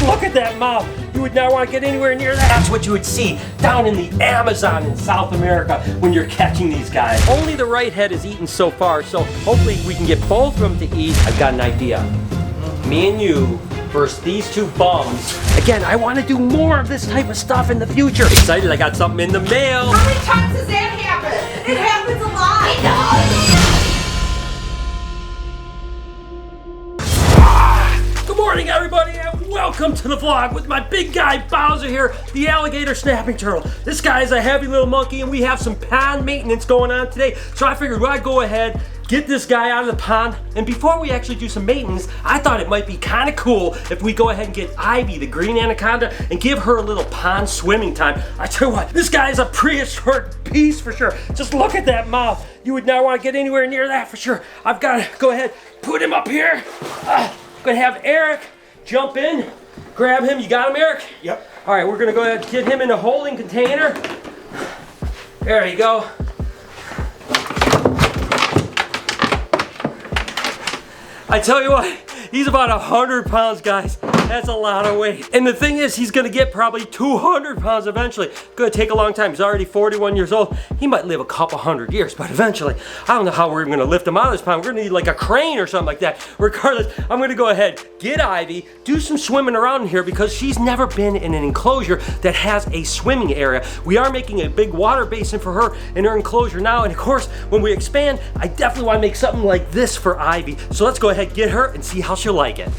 look at that mouth. You would not want to get anywhere near that. That's what you would see down in the Amazon in South America when you're catching these guys. Only the right head is eaten so far, so hopefully we can get both of them to eat. I've got an idea. Me and you versus these two bums. Again, I want to do more of this type of stuff in the future. Excited, I got something in the mail. How many times does that happen? It happens a lot. Good morning, everybody, and welcome to the vlog with my big guy Bowser here, the alligator snapping turtle. This guy is a heavy little monkey, and we have some pond maintenance going on today, so I figured I'd go ahead, get this guy out of the pond, and before we actually do some maintenance, I thought it might be kind of cool if we go ahead and get Ivy, the green anaconda, and give her a little pond swimming time. I tell you what, this guy is a prehistoric beast for sure. Just look at that mouth. You would not want to get anywhere near that for sure. I've got to go ahead, put him up here. I'm gonna have Eric jump in, grab him. You got him, Eric? Yep. All right, we're gonna go ahead and get him in a holding container. There you go. I tell you what, he's about 100 pounds, guys. That's a lot of weight. And the thing is, he's gonna get probably 200 pounds eventually. Gonna take a long time. He's already 41 years old. He might live a couple hundred years, but eventually, I don't know how we're gonna lift him out of this pond. We're gonna need like a crane or something like that. Regardless, I'm gonna go ahead, get Ivy, do some swimming around in here because she's never been in an enclosure that has a swimming area. We are making a big water basin for her in her enclosure now. And of course, when we expand, I definitely wanna make something like this for Ivy. So let's go ahead, get her and see how she'll like it.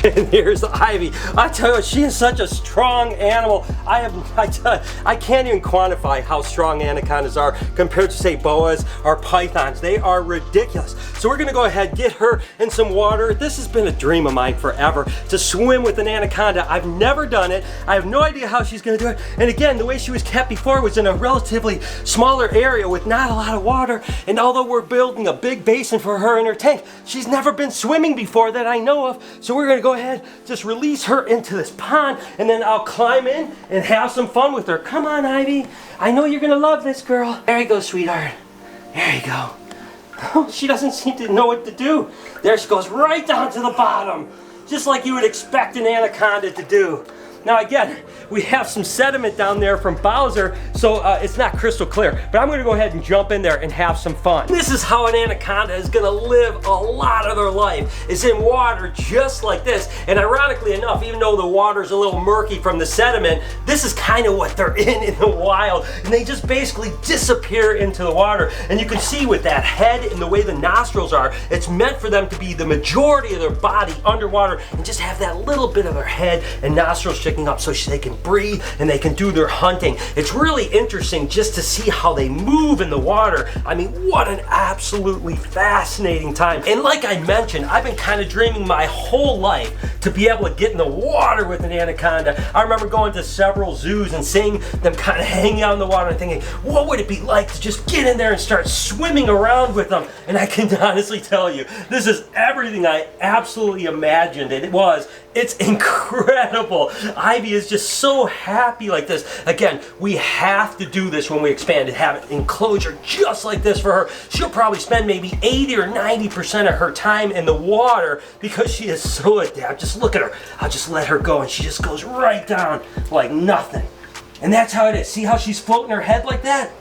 And here's Ivy. I tell you what, she is such a strong animal. I can't even quantify how strong anacondas are compared to, say, boas or pythons. They are ridiculous. So we're gonna go ahead, get her in some water. This has been a dream of mine forever, to swim with an anaconda. I've never done it. I have no idea how she's gonna do it. And again, the way she was kept before was in a relatively smaller area with not a lot of water. And although we're building a big basin for her in her tank, she's never been swimming before that I know of. So we're gonna go ahead, just release her into this pond, and then I'll climb in and have some fun with her. Come on, Ivy. I know you're gonna love this girl. There you go, sweetheart. There you go. Oh, she doesn't seem to know what to do. There she goes, right down to the bottom, just like you would expect an anaconda to do. Now again, we have some sediment down there from Bowser, so it's not crystal clear, but I'm gonna go ahead and jump in there and have some fun. This is how an anaconda is gonna live a lot of their life, is in water just like this. And ironically enough, even though the water's a little murky from the sediment, this is kind of what they're in the wild. And they just basically disappear into the water. And you can see with that head and the way the nostrils are, it's meant for them to be the majority of their body underwater and just have that little bit of their head and nostrils sticking up so they can breathe and they can do their hunting. It's really interesting just to see how they move in the water. I mean, what an absolutely fascinating time. And like I mentioned, I've been kind of dreaming my whole life to be able to get in the water with an anaconda. I remember going to several zoos and seeing them kind of hanging out in the water and thinking, what would it be like to just get in there and start swimming around with them? And I can honestly tell you, this is everything I absolutely imagined it was. It's incredible. Ivy is just so happy like this. Again, we have to do this when we expand and have an enclosure just like this for her. She'll probably spend maybe 80 or 90% of her time in the water because she is so adept. Just look at her. I'll just let her go and she just goes right down like nothing. And that's how it is. See how she's floating her head like that?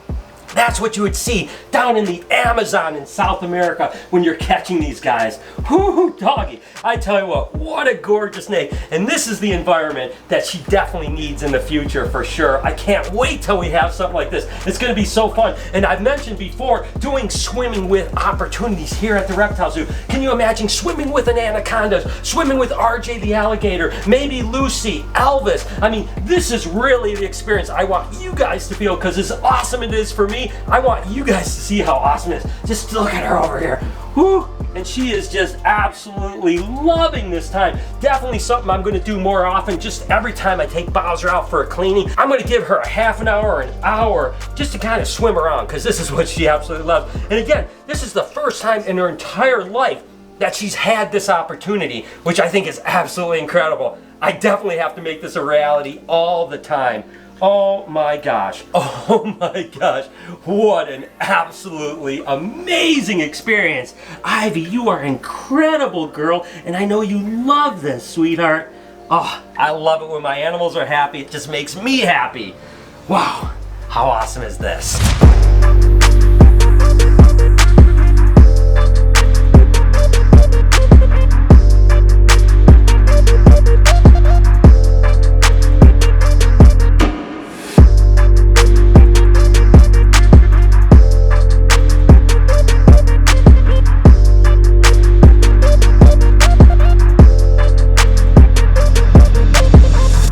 That's what you would see down in the Amazon in South America when you're catching these guys. Whoo, doggy. I tell you what a gorgeous snake. And this is the environment that she definitely needs in the future for sure. I can't wait till we have something like this. It's gonna be so fun. And I've mentioned before, doing swimming with opportunities here at the Reptile Zoo. Can you imagine swimming with an anaconda, swimming with RJ the alligator, maybe Lucy, Elvis? I mean, this is really the experience I want you guys to feel because as awesome it is for me, I want you guys to see how awesome it is. Just look at her over here. Woo! And she is just absolutely loving this time. Definitely something I'm gonna do more often. Just every time I take Bowser out for a cleaning, I'm gonna give her a half an hour or an hour just to kind of swim around because this is what she absolutely loves. And again, this is the first time in her entire life that she's had this opportunity, which I think is absolutely incredible. I definitely have to make this a reality all the time. Oh my gosh, what an absolutely amazing experience. Ivy, you are incredible, girl, and I know you love this, sweetheart. Oh, I love it when my animals are happy. It just makes me happy. Wow, how awesome is this?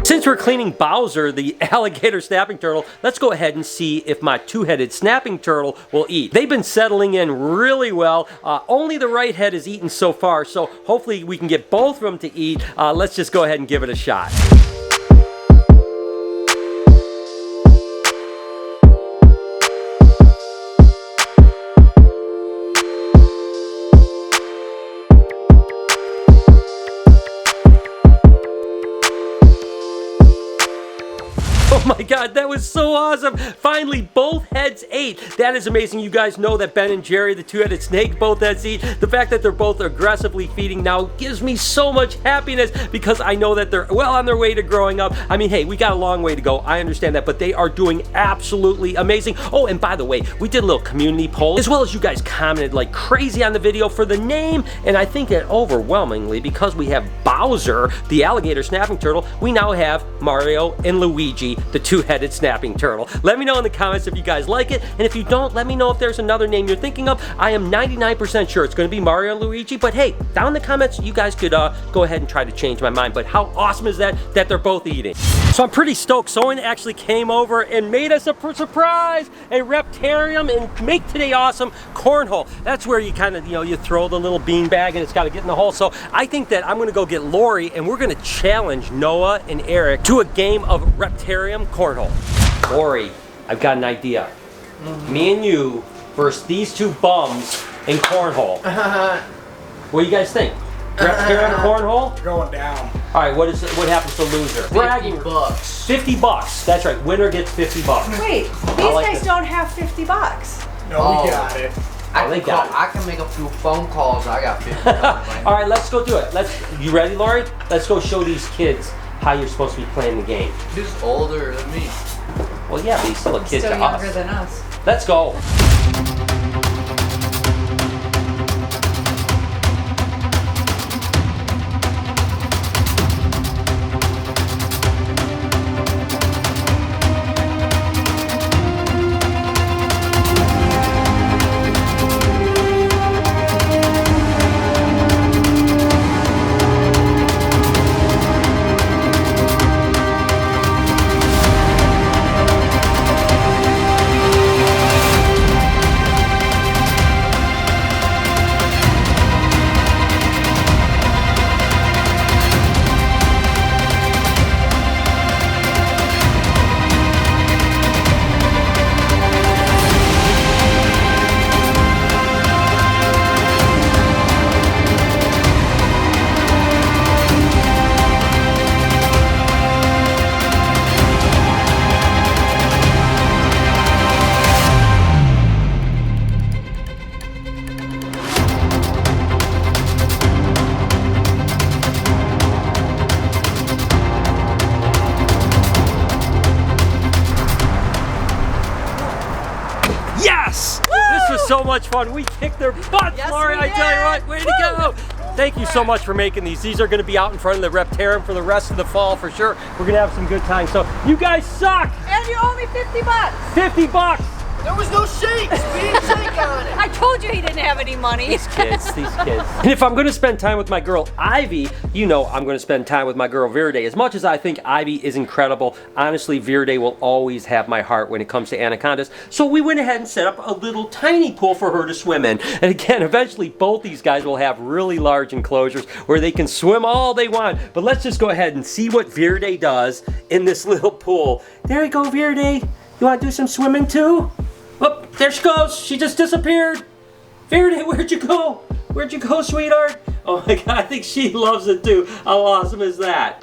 Since we're cleaning Bowser, the alligator snapping turtle, let's go ahead and see if my two-headed snapping turtle will eat. They've been settling in really well. Only the right head is eaten so far, so hopefully we can get both of them to eat. Let's just go ahead and give it a shot. Oh my God, that was so awesome. Finally, both heads ate. That is amazing. You guys know that Ben and Jerry, the two-headed snake, both heads eat. The fact that they're both aggressively feeding now gives me so much happiness because I know that they're well on their way to growing up. I mean, hey, we got a long way to go. I understand that, but they are doing absolutely amazing. Oh, and by the way, we did a little community poll, as well as you guys commented like crazy on the video for the name, and I think that overwhelmingly, because we have Bowser, the alligator snapping turtle, we now have Mario and Luigi, the two-headed snapping turtle. Let me know in the comments if you guys like it, and if you don't, let me know if there's another name you're thinking of. I am 99% sure it's going to be Mario and Luigi, but hey, down in the comments, you guys could go ahead and try to change my mind. But how awesome is that they're both eating? So I'm pretty stoked. Someone actually came over and made us a surprise, a reptarium, and make today awesome cornhole. That's where you kind of, you throw the little bean bag and it's got to get in the hole. So I think that I'm going to go get Lori and we're going to challenge Noah and Eric to a game of reptarium cornhole. Lori, I've got an idea. Me and you versus these two bums in cornhole. What do you guys think? Reptarium cornhole? Going down. All right, what happens to loser? $50. 50 bucks. That's right. Winner gets 50 bucks. Wait, these guys don't have 50 bucks. No, we got it. I can make a few phone calls. I got 50. All right, let's go do it. You ready, Lori? Let's go show these kids how you're supposed to be playing the game. He's older than me. Well, yeah, but he's still a kid Still to younger us. than us. Let's go. So much fun. We kicked their butts, Yes, Lori. I tell you what, way to go. Thank you so much for making these. These are going to be out in front of the reptarium for the rest of the fall for sure. We're going to have some good times. So you guys suck. And you owe me 50 bucks. 50 bucks. There was no shakes. We didn't shake on it. I told you he didn't have any money. These kids. And if I'm going to spend time with my girl Ivy, you know I'm going to spend time with my girl Verdi. As much as I think Ivy is incredible, honestly, Verdi will always have my heart when it comes to anacondas. So we went ahead and set up a little tiny pool for her to swim in. And again, eventually both these guys will have really large enclosures where they can swim all they want. But let's just go ahead and see what Verdi does in this little pool. There you go, Verdi. You want to do some swimming too? Oh, there she goes. She just disappeared. Verdi, where'd you go? Where'd you go, sweetheart? Oh my God, I think she loves it too. How awesome is that?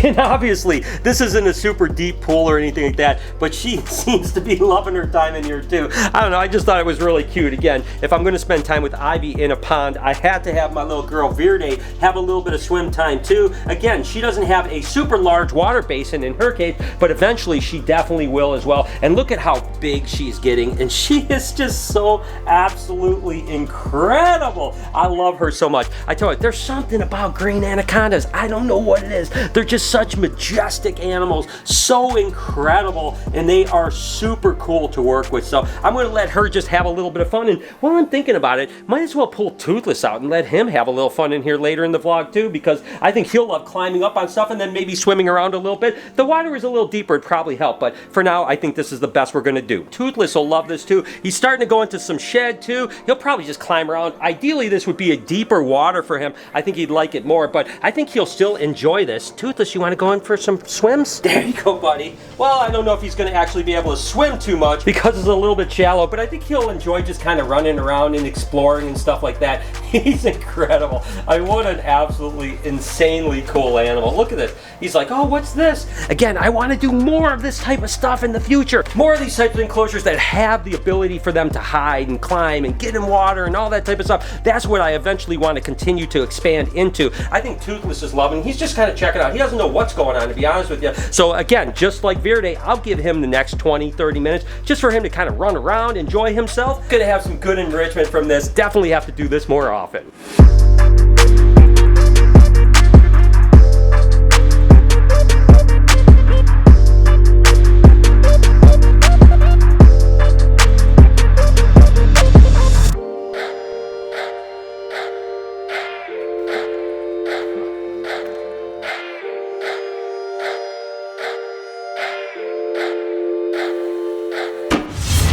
And obviously, this isn't a super deep pool or anything like that, but she seems to be loving her time in here too. I don't know, I just thought it was really cute. Again, if I'm gonna spend time with Ivy in a pond, I had to have my little girl Verdi have a little bit of swim time too. Again, she doesn't have a super large water basin in her case, but eventually she definitely will as well. And look at how big she's getting, and she is just so absolutely incredible. I love her so much. I tell you, there's something about green anacondas. I don't know what it is. They're just such majestic animals, so incredible, and they are super cool to work with. So I'm gonna let her just have a little bit of fun, and while I'm thinking about it, might as well pull Toothless out and let him have a little fun in here later in the vlog too, because I think he'll love climbing up on stuff and then maybe swimming around a little bit. The water is a little deeper, it'd probably help, but for now, I think this is the best we're gonna do. Toothless will love this too. He's starting to go into some shed too. He'll probably just climb around. Ideally, this would be a deeper water for him. I think he'd like it more, but I think he'll still enjoy this. Toothless, you wanna go in for some swims? There you go, buddy. Well, I don't know if he's gonna actually be able to swim too much because it's a little bit shallow, but I think he'll enjoy just kind of running around and exploring and stuff like that. He's incredible. I mean, what an absolutely insanely cool animal. Look at this. He's like, oh, what's this? Again, I want to do more of this type of stuff in the future. More of these types of enclosures that have the ability for them to hide and climb and get in water and all that type of stuff. That's what I eventually want to continue to expand into. I think Toothless is loving. He's just kind of checking out. He doesn't know what's going on, to be honest with you. So again, just like Verdi, I'll give him the next 20, 30 minutes just for him to kind of run around, enjoy himself. Gonna have some good enrichment from this. Definitely have to do this more often.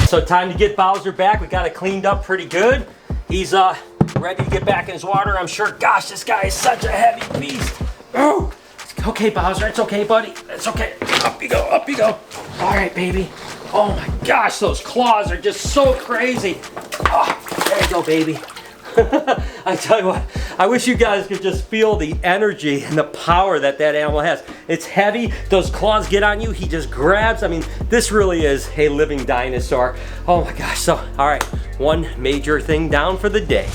So time to get Bowser back. We got it cleaned up pretty good. He's ready to get back in his water, I'm sure. Gosh, this guy is such a heavy beast. Oh, okay, Bowser, it's okay, buddy. It's okay. Up you go, up you go. All right, baby. Oh my gosh, those claws are just so crazy. Oh, there you go, baby. I tell you what, I wish you guys could just feel the energy and the power that that animal has. It's heavy, those claws get on you, he just grabs. I mean, this really is a living dinosaur. Oh my gosh, so, all right, one major thing down for the day.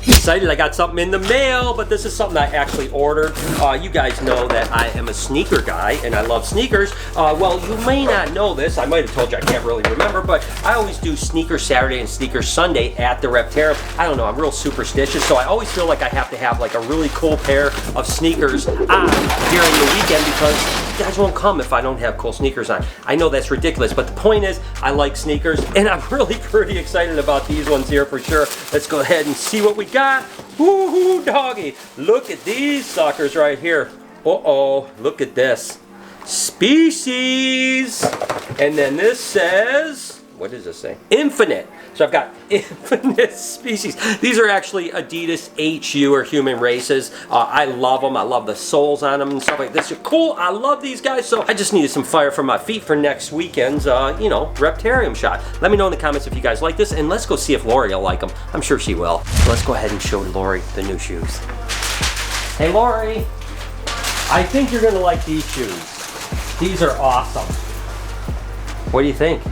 Excited, I got something in the mail, but this is something I actually ordered. You guys know that I am a sneaker guy and I love sneakers. Well, you may not know this. I might have told you, I can't really remember, but I always do Sneaker Saturday and Sneaker Sunday at the Reptarium. I don't know, I'm real superstitious, so I always feel like I have to have like a really cool pair of sneakers on during the weekend because you guys won't come if I don't have cool sneakers on. I know that's ridiculous, but the point is I like sneakers and I'm really pretty excited about these ones here for sure. Let's go ahead and see what we got. Woohoo, doggy. Look at these suckers right here. Uh-oh, look at this. Species. And then this says, what does this say? Infinite. So I've got infinite species. These are actually Adidas HU or human races. I love them. I love the soles on them and stuff like this. They're cool. I love these guys. So I just needed some fire for my feet for next weekend's, you know, Reptarium shot. Let me know in the comments if you guys like this, and let's go see if Lori will like them. I'm sure she will. So let's go ahead and show Lori the new shoes. Hey, Lori. I think you're going to like these shoes. These are awesome. What do you think?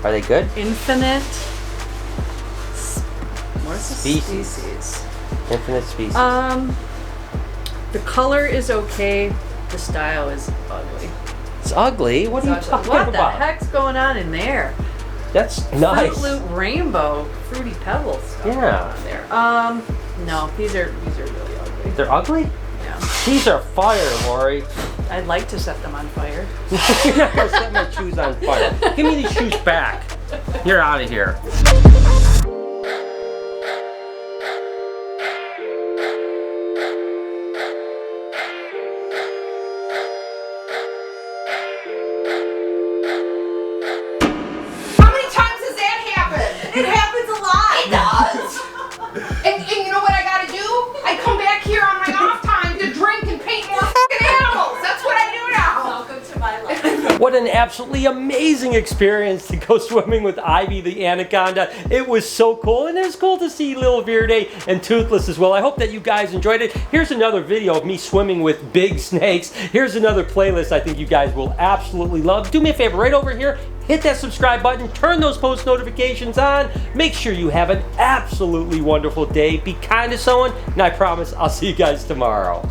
Are they good? Infinite. What's the species? Infinite species. The color is okay. The style is ugly. It's ugly? What are you talking What about? the heck's going on in there? That's nice. Fruit Loop Rainbow, Fruity Pebbles stuff Yeah. on there. No, these are really ugly. They're ugly? Yeah. These are fire, Lori. I'd like to set them on fire. You're not gonna set my shoes on fire. Give me these shoes back. You're out of here. How many times does that happen? It happens a lot. It does. And you know what I gotta do? I come back here on my off time to drink and paint more f***ing animals. That's what I do now. Welcome to my life. What an absolutely amazing experience to go swimming with Ivy the anaconda. It was so cool, and it's cool to see little Verdi and Toothless as well. I hope that you guys enjoyed it. Here's another video of me swimming with big snakes. Here's another playlist I think you guys will absolutely love. Do me a favor, right over here, hit that subscribe button, turn those post notifications on. Make sure you have an absolutely wonderful day. Be kind to someone, and I promise I'll see you guys tomorrow.